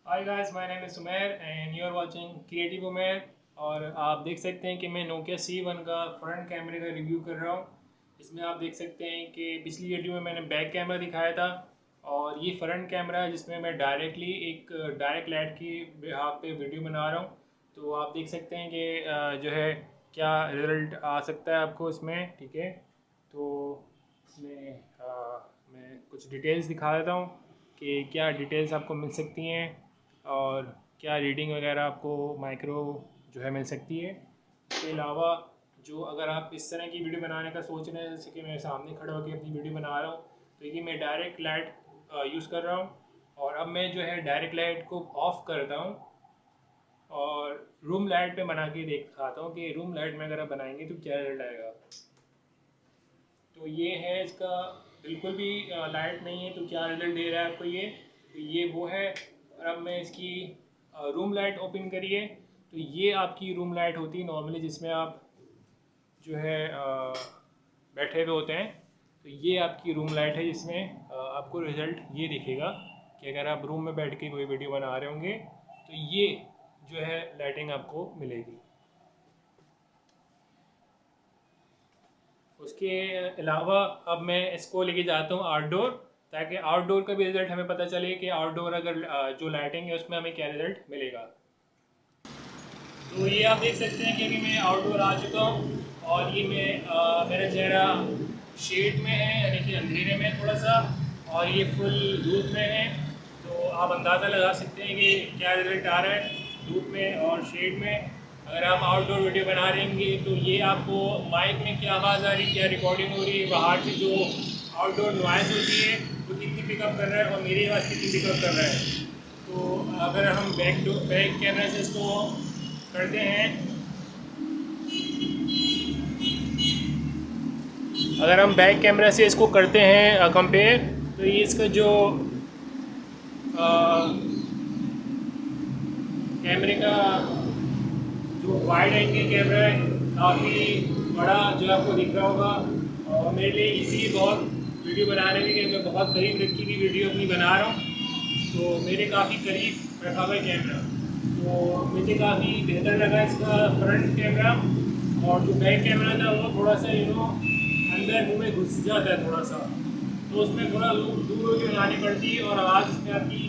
Hi guys, my name is Sumer and you are watching creative Umer. और आप देख सकते हैं कि मैं नोकिया C1 का फ्रंट कैमरे का रिव्यू कर रहा हूँ। इसमें आप देख सकते हैं कि पिछली वीडियो में मैंने बैक कैमरा दिखाया था और ये फ्रंट कैमरा है जिसमें मैं डायरेक्टली एक डायरेक्ट लाइट की बिहाफ पे वीडियो बना रहा हूँ। तो आप देख सकते हैं कि जो है क्या रिजल्ट आ सकता है आपको इसमें। ठीक है, तो इसमें मैं कुछ डिटेल्स दिखा देता हूँ कि क्या डिटेल्स आपको मिल सकती हैं और क्या रीडिंग वगैरह आपको माइक्रो जो है मिल सकती है। इसके अलावा जो अगर आप इस तरह की वीडियो बनाने का सोच रहे हैं, जैसे कि मैं सामने खड़ा होकर अपनी वीडियो बना रहा हूँ, तो ये मैं डायरेक्ट लाइट यूज़ कर रहा हूँ। और अब मैं जो है डायरेक्ट लाइट को ऑफ करता हूँ और रूम लाइट पे बना के दिखाता हूँ कि रूम लाइट में अगर आप बनाएंगे तो क्या रिजल्ट आएगा। तो ये है इसका, बिल्कुल भी लाइट नहीं है तो क्या रिजल्ट दे रहा है आपको ये। तो ये वो है। और अब मैं इसकी रूम लाइट ओपन करिए तो ये आपकी रूम लाइट होती है नॉर्मली, जिसमें आप जो है बैठे हुए होते हैं। तो ये आपकी रूम लाइट है जिसमें आपको रिज़ल्ट ये दिखेगा कि अगर आप रूम में बैठ के कोई वीडियो बना रहे होंगे तो ये जो है लाइटिंग आपको मिलेगी। उसके अलावा अब मैं इसको लेके जाता हूँ आउटडोर, ताकि आउटडोर का भी रिज़ल्ट हमें पता चले कि आउटडोर अगर जो लाइटिंग है उसमें हमें क्या रिज़ल्ट मिलेगा। तो ये आप देख सकते हैं कि अभी मैं आउटडोर आ चुका हूँ और ये मेरा चेहरा शेड में है, यानी कि अंधेरे में थोड़ा सा, और ये फुल धूप में है। तो आप अंदाज़ा लगा सकते हैं कि क्या रिज़ल्ट आ रहा है धूप में और शेड में। अगर आप आउटडोर वीडियो बना रहे होंगे तो ये आपको माइक में क्या आवाज़ आ रही है, क्या रिकॉर्डिंग हो रही है, बाहर से जो आउटडोर नॉइज़ होती है वो कितनी पिकअप कर रहा है और मेरी आवाज़ कितनी पिकअप कर रहा है। तो अगर हम बैक कैमरे से इसको करते हैं, अगर हम बैक कैमरा से इसको करते हैं कंपेयर, तो ये इसका जो कैमरे का जो वाइड एंगल कैमरा है काफ़ी बड़ा जो आपको दिख रहा होगा। और मेरे लिए इजी बहुत वीडियो बनाने में कि मैं बहुत करीब रखी हुई वीडियो अपनी बना रहा हूँ, तो मेरे काफ़ी करीब रखा हुआ है कैमरा। तो मुझे काफ़ी बेहतर लगा इसका फ्रंट कैमरा। और जो बैक कैमरा था वो थोड़ा सा अंदर मुंह में घुस जाता है थोड़ा सा, तो उसमें थोड़ा दूर होकर बनानी पड़ती है और आवाज़ इसमें आपकी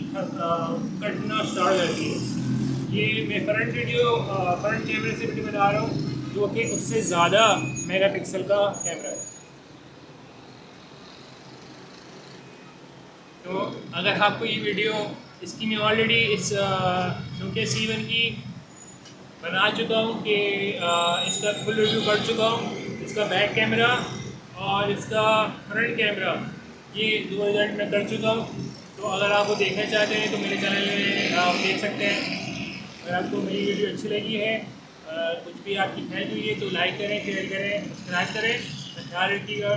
कटना स्टार्ट हो जाती है। ये मैं फ्रंट कैमरे से वीडियो बना रहा हूँ जो कि उससे ज़्यादा मेगापिक्सल का कैमरा है। तो अगर आपको ये वीडियो, इसकी मैं ऑलरेडी इस नोकिया C1 की बना चुका हूँ कि इसका फुल रिव्यू कर चुका हूँ, इसका बैक कैमरा और इसका फ्रंट कैमरा, ये दो रिजल्ट मैं कर चुका हूँ। तो अगर आप वो देखना चाहते हैं तो मेरे चैनल में आप देख सकते हैं। अगर आपको मेरी वीडियो अच्छी लगी है, कुछ भी आपकी हेल्प हुई है तो लाइक करें, शेयर करें, सब्सक्राइब करें। ख्याल रखिएगा।